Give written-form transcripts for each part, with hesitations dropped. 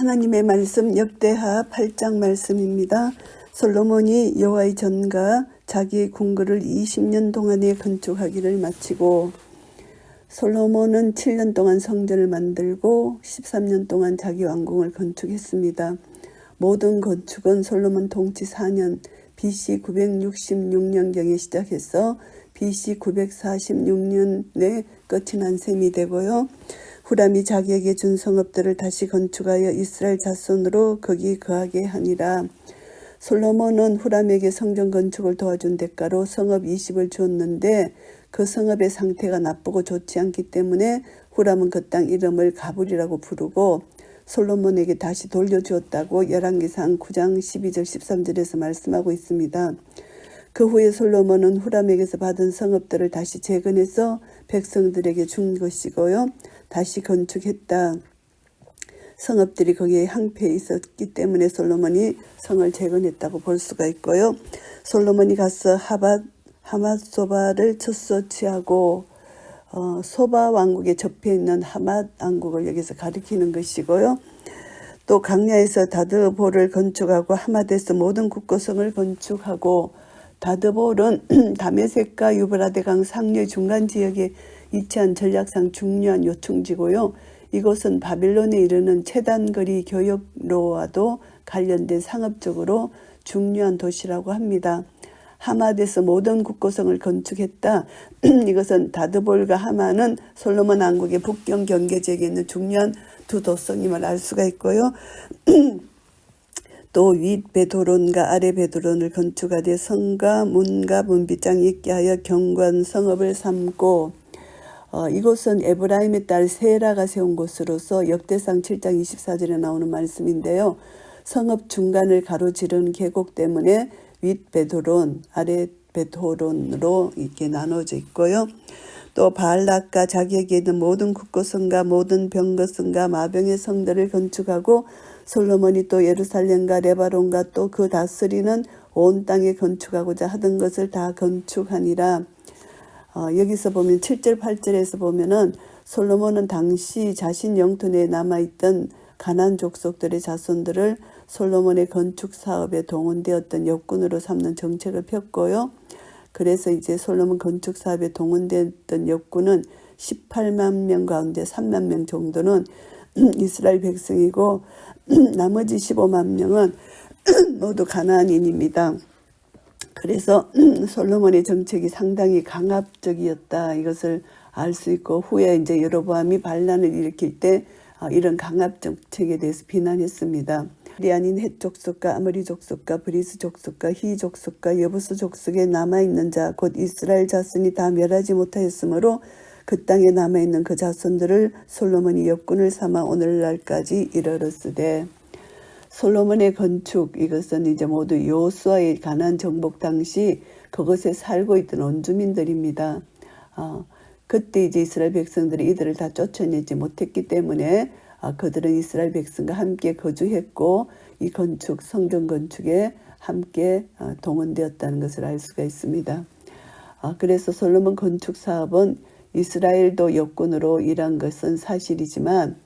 하나님의 말씀 역대하 8장 말씀입니다. 솔로몬이 여호와의 전과 자기의 궁궐을 20년 동안에 건축하기를 마치고 솔로몬은 7년 동안 성전을 만들고 13년 동안 자기 왕궁을 건축했습니다. 모든 건축은 솔로몬 통치 4년 BC 966년경에 시작해서 BC 946년에 끝이 난 셈이 되고요. 후람이 자기에게 준 성읍들을 다시 건축하여 이스라엘 자손으로 거기 거하게 하니라. 솔로몬은 후람에게 성전 건축을 도와준 대가로 성읍 20을 주었는데 그 성읍의 상태가 나쁘고 좋지 않기 때문에 후람은 그 땅 이름을 가불이라고 부르고 솔로몬에게 다시 돌려주었다고 열왕기상 9장 12절 13절에서 말씀하고 있습니다. 그 후에 솔로몬은 후람에게서 받은 성읍들을 다시 재건해서 백성들에게 준 것이고요. 다시 건축했다. 성읍들이 거기에 항폐해 있었기 때문에 솔로몬이 성을 재건했다고 볼 수가 있고요. 솔로몬이 가서 하맛소바를 첫소 취하고 소바 왕국에 접해 있는 하맛 왕국을 여기서 가리키는 것이고요. 또 강야에서 다드볼을 건축하고 하맛에서 모든 국고성을 건축하고 다드볼은 다메섹과 유브라데강 상류의 중간 지역에 위치한 전략상 중요한 요충지고요. 이곳은 바빌론에 이르는 채단거리 교역로와도 관련된 상업적으로 중요한 도시라고 합니다. 하맛에서 모든 국고성을 건축했다. 이것은 다드볼과 하맛은 솔로몬 왕국의 북경 경계지역에 있는 중요한 두 도성임을 알 수가 있고요. 또 윗 베도론과 아래 베도론을 건축하되 성과 문과 문빗장이 있게 하여 경관 성읍을 삼고 이곳은 에브라임의 딸 세라가 세운 곳으로서 역대상 7장 24절에 나오는 말씀인데요. 성읍 중간을 가로지르는 계곡 때문에 윗 베도론, 아래 베도론으로 이렇게 나눠져 있고요. 또 바알락과 자기에게 있는 모든 국고성과 모든 병거성과 마병의 성들을 건축하고 솔로몬이 또 예루살렘과 레바논과 또 그 다스리는 온 땅에 건축하고자 하던 것을 다 건축하니라. 여기서 보면 7절 8절에서 보면은 솔로몬은 당시 자신 영토 내에 남아있던 가나안 족속들의 자손들을 솔로몬의 건축 사업에 동원되었던 역군으로 삼는 정책을 폈고요. 그래서 이제 솔로몬 건축 사업에 동원되었던 역군은 18만 명 가운데 3만 명 정도는 이스라엘 백성이고 나머지 15만 명은 모두 가나안인입니다. 그래서 솔로몬의 정책이 상당히 강압적이었다. 이것을 알 수 있고 후에 이제 여로보암이 반란을 일으킬 때 이런 강압 정책에 대해서 비난했습니다. 리아닌 헷 족속과 아모리 족속과 브리스 족속과 히 족속과 여부스 족속에 남아있는 자 곧 이스라엘 자손이 다 멸하지 못하였으므로 그 땅에 남아있는 그 자손들을 솔로몬이 역군을 삼아 오늘날까지 이르렀으되 솔로몬의 건축 이것은 이제 모두 여호수아의 가나안 정복 당시 그곳에 살고 있던 원주민들입니다. 그때 이제 이스라엘 백성들이 이들을 다 쫓아내지 못했기 때문에 그들은 이스라엘 백성과 함께 거주했고 이 건축 성전 건축에 함께 동원되었다는 것을 알 수가 있습니다. 그래서 솔로몬 건축 사업은 이스라엘도 역군으로 일한 것은 사실이지만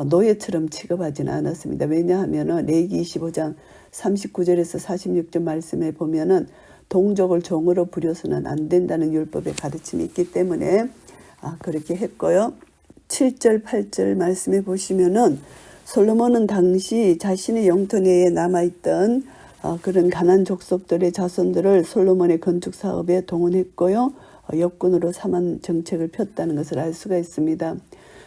노예처럼 취급하지는 않았습니다. 왜냐하면 레위기 25장 39절에서 46절 말씀에 보면은 동족을 종으로 부려서는 안 된다는 율법의 가르침이 있기 때문에 그렇게 했고요. 7절 8절 말씀에 보시면은 솔로몬은 당시 자신의 영토 내에 남아있던 그런 가나안 족속들의 자손들을 솔로몬의 건축 사업에 동원했고요. 역군으로 삼은 정책을 폈다는 것을 알 수가 있습니다.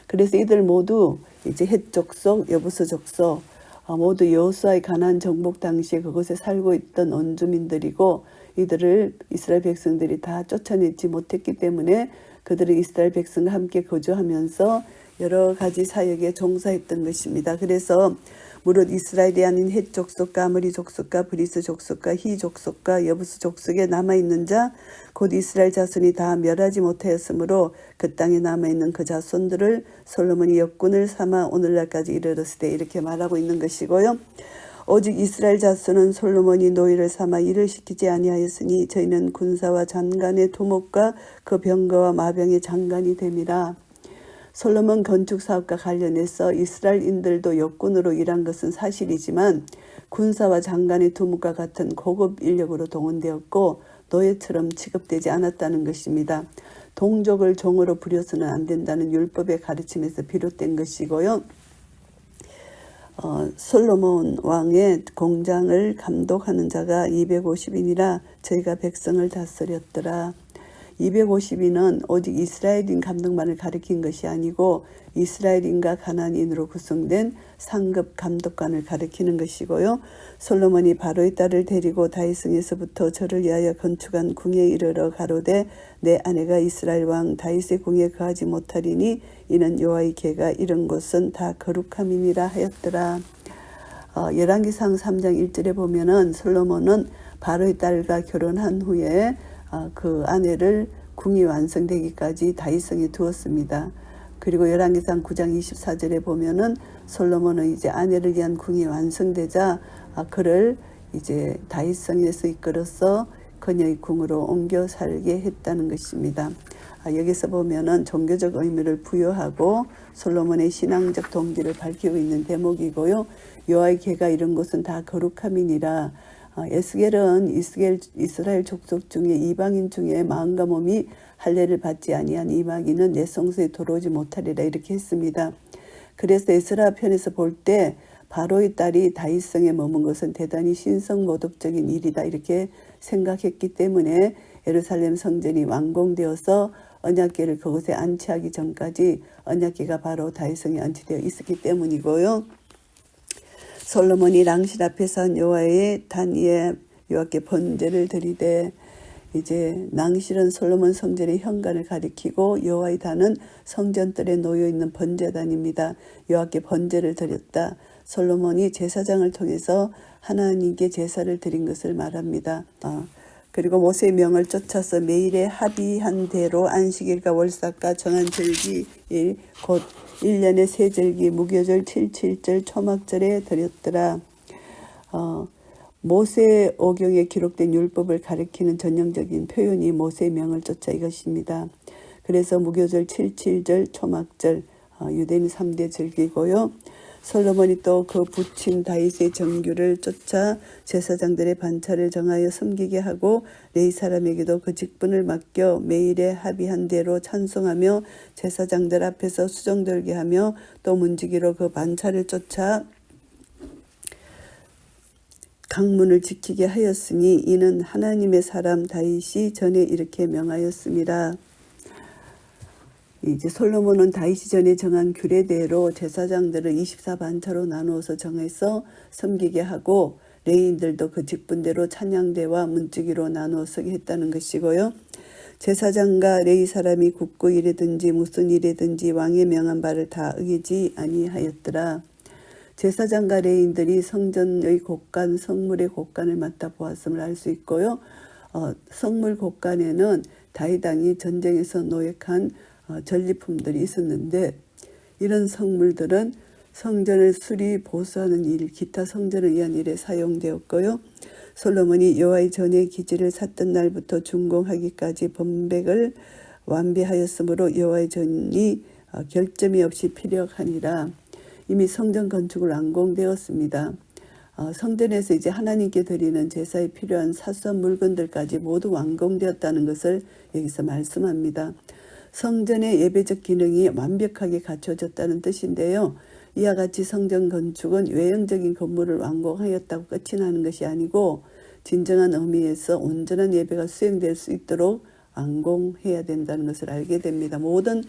그래서 이들 모두 이제 헷 족속, 여부스 족속 모두 여호수아의 가나안 정복 당시에 그곳에 살고 있던 원주민들이고 이들을 이스라엘 백성들이 다 쫓아내지 못했기 때문에 그들은 이스라엘 백성과 함께 거주하면서 여러 가지 사역에 종사했던 것입니다. 그래서 무릇 이스라엘이 아닌 헷 족속과 아모리 족속과 브리스 족속과 히 족속과 여부스 족속에 남아있는 자 곧 이스라엘 자손이 다 멸하지 못하였으므로 그 땅에 남아있는 그 자손들을 솔로몬이 역군을 삼아 오늘날까지 이르렀으되 이렇게 말하고 있는 것이고요. 오직 이스라엘 자손은 솔로몬이 노예를 삼아 일을 시키지 아니하였으니 저희는 군사와 장관의 두목과 그 병거와 마병의 장관이 됨이라. 솔로몬 건축 사업과 관련해서 이스라엘인들도 역군으로 일한 것은 사실이지만 군사와 장관의 두목과 같은 고급 인력으로 동원되었고 노예처럼 취급되지 않았다는 것입니다. 동족을 종으로 부려서는 안 된다는 율법의 가르침에서 비롯된 것이고요. 솔로몬 왕의 공장을 감독하는 자가 250인이라 저희가 백성을 다스렸더라. 250인은 오직 이스라엘인 감독만을 가리킨 것이 아니고 이스라엘인과 가나안인으로 구성된 상급 감독관을 가리키는 것이고요. 솔로몬이 바로의 딸을 데리고 다윗성에서부터 저를 위하여 건축한 궁에 이르러 가로되 내 아내가 이스라엘 왕 다윗의 궁에 거하지 못하리니 이는 여호와의 궤가 이른 곳은 다 거룩함이니라 하였더라. 열왕기상 3장 1절에 보면은 솔로몬은 바로의 딸과 결혼한 후에 그 아내를 궁이 완성되기까지 다윗성에 두었습니다. 그리고 열왕기상 9장 24절에 보면은 솔로몬은 이제 아내를 위한 궁이 완성되자 그를 이제 다윗성에서 이끌어서 그녀의 궁으로 옮겨 살게 했다는 것입니다. 여기서 보면은 종교적 의미를 부여하고 솔로몬의 신앙적 동기를 밝히고 있는 대목이고요. 여호와의 궤가 이런 곳은 다 거룩함이니라. 에스겔은 이스라엘 족속 중에 이방인 중에 마음과 몸이 할례를 받지 아니한 이방인은 내 성소에 들어오지 못하리라 이렇게 했습니다. 그래서 에스라 편에서 볼 때 바로의 딸이 다윗성에 머문 것은 대단히 신성모독적인 일이다 이렇게 생각했기 때문에 예루살렘 성전이 완공되어서 언약궤를 그곳에 안치하기 전까지 언약궤가 바로 다윗성에 안치되어 있었기 때문이고요. 솔로몬이 랑실 앞에서 한 여호와의 단 위에 여호와께 번제를 드리되 이제 낭실은 솔로몬 성전의 현관을 가리키고 여호와의 단은 성전뜰에 놓여 있는 번제단입니다. 여호와께 번제를 드렸다. 솔로몬이 제사장을 통해서 하나님께 제사를 드린 것을 말합니다. 그리고 모세의 명을 쫓아서 매일에 합의한 대로 안식일과 월삭과 정한 절기일 곧 1년의 세 절기 무교절 77절 초막절에 드렸더라. 모세 오경에 기록된 율법을 가리키는 전형적인 표현이 모세의 명을 쫓아 이것입니다. 그래서 무교절 77절 초막절 유대인 3대 절기고요. 솔로몬이 또 그 부친 다윗의 정규를 쫓아 제사장들의 반차를 정하여 섬기게 하고 레위 사람에게도 그 직분을 맡겨 매일에 합의한 대로 찬송하며 제사장들 앞에서 수정들게 하며 또 문지기로 그 반차를 쫓아 강문을 지키게 하였으니 이는 하나님의 사람 다윗이 전에 이렇게 명하였습니다. 이제 솔로몬은 다윗이 전에 정한 규례대로 제사장들을 24반차로 나누어서 정해서 섬기게 하고 레위인들도 그 직분대로 찬양대와 문지기로 나누어 서게 했다는 것이고요. 제사장과 레위 사람이 국고 일이든지 무슨 일이든지 왕의 명한 바를 다 어기지 아니하였더라. 제사장과 레위인들이 성전의 곡간, 성물의 곡간을 맡아 보았음을 알 수 있고요. 성물 곡간에는 다윗 왕이 전쟁에서 노획한 전리품들이 있었는데 이런 성물들은 성전을 수리 보수하는 일, 기타 성전을 위한 일에 사용되었고요. 솔로몬이 여호와의 전의 기지를 샀던 날부터 준공하기까지 번백을 완비하였으므로 여호와의 전이 결점이 없이 피력하니라. 이미 성전 건축을 완공되었습니다. 성전에서 이제 하나님께 드리는 제사에 필요한 사소한 물건들까지 모두 완공되었다는 것을 여기서 말씀합니다. 성전의 예배적 기능이 완벽하게 갖춰졌다는 뜻인데요. 이와 같이 성전 건축은 외형적인 건물을 완공하였다고 끝이 나는 것이 아니고 진정한 의미에서 온전한 예배가 수행될 수 있도록 완공해야 된다는 것을 알게 됩니다. 모든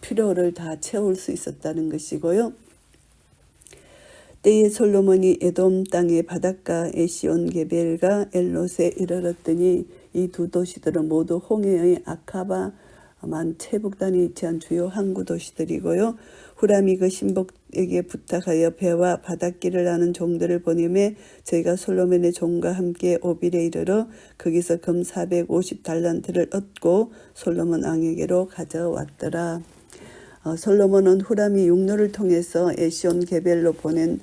필요를 다 채울 수 있었다는 것이고요. 때에 솔로몬이 에돔 땅의 바닷가 에시온 게벨과 엘롯에 이르렀더니 이 두 도시들은 모두 홍해의 아카바 만 채북단에 위치한 주요 항구 도시들이고요. 후람이 그 신복에게 부탁하여 배와 바닷길을 아는 종들을 보내매 저희가 솔로몬의 종과 함께 오빌에 이르러 거기서 금 450달란트를 얻고 솔로몬 왕에게로 가져왔더라. 솔로몬은 후람이 육로를 통해서 에시온 게벨로 보낸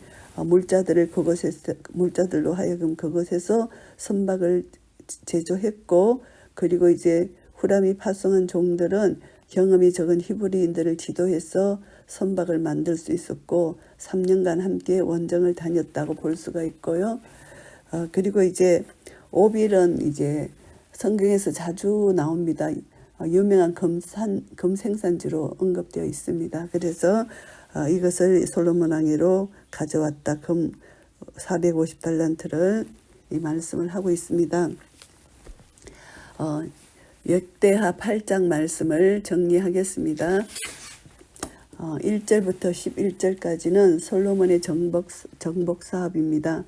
물자들로 하여금 그곳에서 선박을 제조했고 그리고 이제 후람이 파송한 종들은 경험이 적은 히브리인들을 지도해서 선박을 만들 수 있었고 3년간 함께 원정을 다녔다고 볼 수가 있고요. 그리고 이제 오빌은 이제 성경에서 자주 나옵니다. 유명한 금 생산지로 언급되어 있습니다. 그래서 이것을 솔로몬 왕위로 가져왔다. 금 450달란트를 이 말씀을 하고 있습니다. 역대하 8장 말씀을 정리하겠습니다. 1절부터 11절까지는 솔로몬의 정복 사업입니다.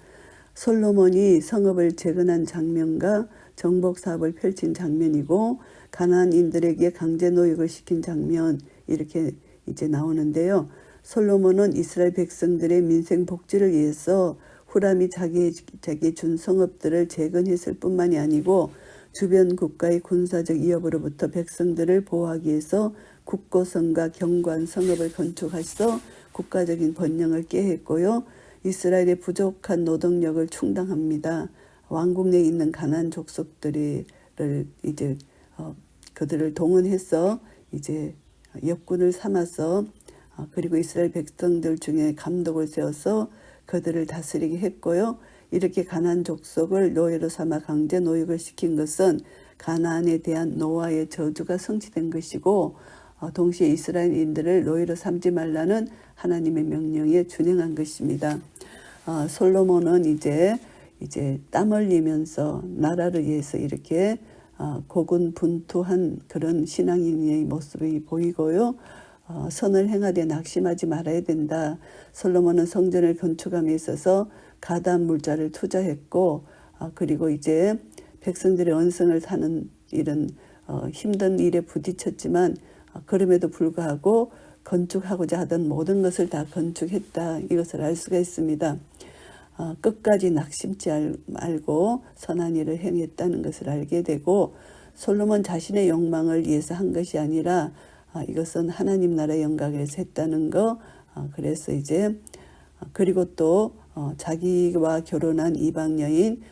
솔로몬이 성읍을 재건한 장면과 정복 사업을 펼친 장면이고 가나안인들에게 강제 노역을 시킨 장면 이렇게 이제 나오는데요. 솔로몬은 이스라엘 백성들의 민생 복지를 위해서 후람이 자기에게 준 성읍들을 재건했을 뿐만이 아니고 주변 국가의 군사적 위협으로부터 백성들을 보호하기 위해서 국고성과 경관 성읍을 건축하셔서 국가적인 번영을 꾀했고요. 이스라엘의 부족한 노동력을 충당합니다. 왕국 내에 있는 가나안 족속들을 이제 그들을 동원해서 이제 역군을 삼아서 그리고 이스라엘 백성들 중에 감독을 세워서 그들을 다스리게 했고요. 이렇게 가나안 족속을 노예로 삼아 강제 노역을 시킨 것은 가나안에 대한 노아의 저주가 성취된 것이고 동시에 이스라엘인들을 노예로 삼지 말라는 하나님의 명령에 준행한 것입니다. 솔로몬은 이제 땀 흘리면서 나라를 위해서 이렇게 고군분투한 그런 신앙인의 모습이 보이고요. 선을 행하되 낙심하지 말아야 된다. 솔로몬은 성전을 건축함에 있어서 가담 물자를 투자했고 그리고 이제 백성들의 언성을 타는 이런 힘든 일에 부딪혔지만 그럼에도 불구하고 건축하고자 하던 모든 것을 다 건축했다. 이것을 알 수가 있습니다. 끝까지 낙심치 말고 선한 일을 행했다는 것을 알게 되고 솔로몬 자신의 욕망을 위해서 한 것이 아니라 이것은 하나님 나라의 영광을 위해서 했다는 거. 그래서 이제 그리고 또 자기와 결혼한 이방 여인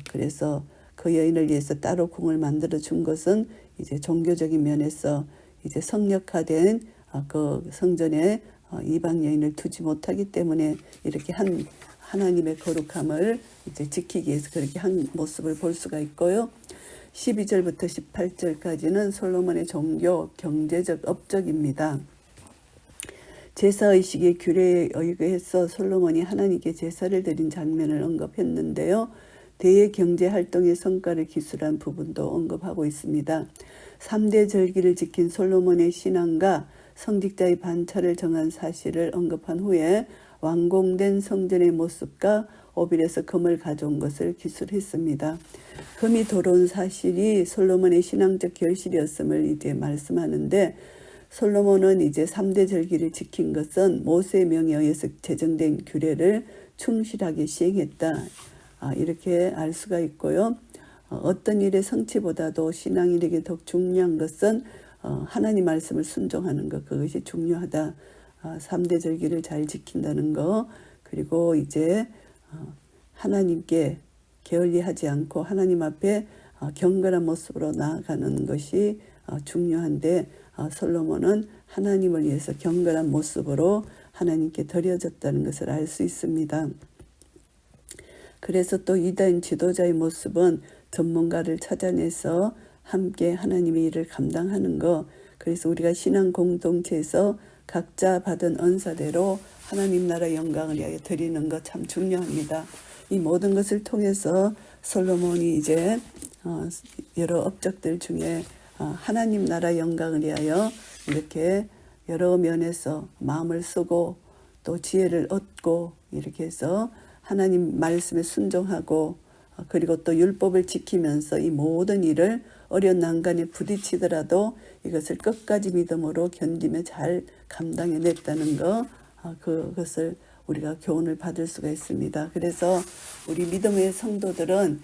그래서 그 여인을 위해서 따로 궁을 만들어 준 것은 이제 종교적인 면에서 이제 성역화된 그 성전에 이방 여인을 두지 못하기 때문에 이렇게 하나님의 거룩함을 이제 지키기 위해서 그렇게 한 모습을 볼 수가 있고요. 12절부터 18절까지는 솔로몬의 종교, 경제적 업적입니다. 제사의식의 규례에 의거해서 솔로몬이 하나님께 제사를 드린 장면을 언급했는데요. 대의 경제활동의 성과를 기술한 부분도 언급하고 있습니다. 3대 절기를 지킨 솔로몬의 신앙과 성직자의 반차를 정한 사실을 언급한 후에 완공된 성전의 모습과 오빌에서 금을 가져온 것을 기술했습니다. 금이 들어온 사실이 솔로몬의 신앙적 결실이었음을 이제 말씀하는데 솔로몬은 이제 3대 절기를 지킨 것은 모세의 명에 의해서 제정된 규례를 충실하게 시행했다. 이렇게 알 수가 있고요. 어떤 일의 성취보다도 신앙인에게 더욱 중요한 것은 하나님 말씀을 순종하는 것, 그것이 중요하다. 3대 절기를 잘 지킨다는 거, 그리고 이제 하나님께 게을리하지 않고 하나님 앞에 경건한 모습으로 나아가는 것이 중요한데 솔로몬은 하나님을 위해서 경건한 모습으로 하나님께 드려졌다는 것을 알 수 있습니다. 그래서 또 유다인 지도자의 모습은 전문가를 찾아내서 함께 하나님의 일을 감당하는 것, 그래서 우리가 신앙 공동체에서 각자 받은 은사대로 하나님 나라 영광을 위하여 드리는 것 참 중요합니다. 이 모든 것을 통해서 솔로몬이 이제 여러 업적들 중에 하나님 나라 영광을 위하여 이렇게 여러 면에서 마음을 쓰고 또 지혜를 얻고 이렇게 해서 하나님 말씀에 순종하고 그리고 또 율법을 지키면서 이 모든 일을 어려운 난간에 부딪히더라도 이것을 끝까지 믿음으로 견디며 잘 감당해냈다는 것, 그것을 우리가 교훈을 받을 수가 있습니다. 그래서 우리 믿음의 성도들은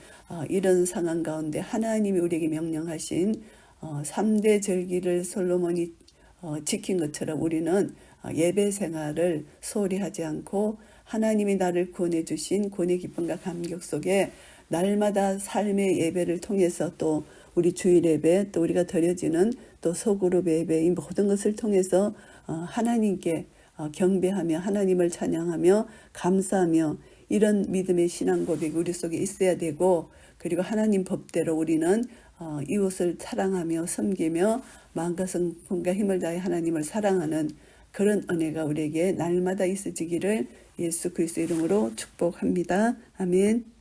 이런 상황 가운데 하나님이 우리에게 명령하신 3대 절기를 솔로몬이 지킨 것처럼 우리는 예배 생활을 소홀히 하지 않고 하나님이 나를 구원해 주신 구원의 기쁨과 감격 속에 날마다 삶의 예배를 통해서 또 우리 주일 예배 또 우리가 드려지는 또 소그룹 예배 이 모든 것을 통해서 하나님께 경배하며 하나님을 찬양하며 감사하며 이런 믿음의 신앙 고백이 우리 속에 있어야 되고 그리고 하나님 법대로 우리는 이웃을 사랑하며 섬기며 마음과 성품과 힘을 다해 하나님을 사랑하는 그런 은혜가 우리에게 날마다 있어지기를 예수 그리스도 이름으로 축복합니다. 아멘.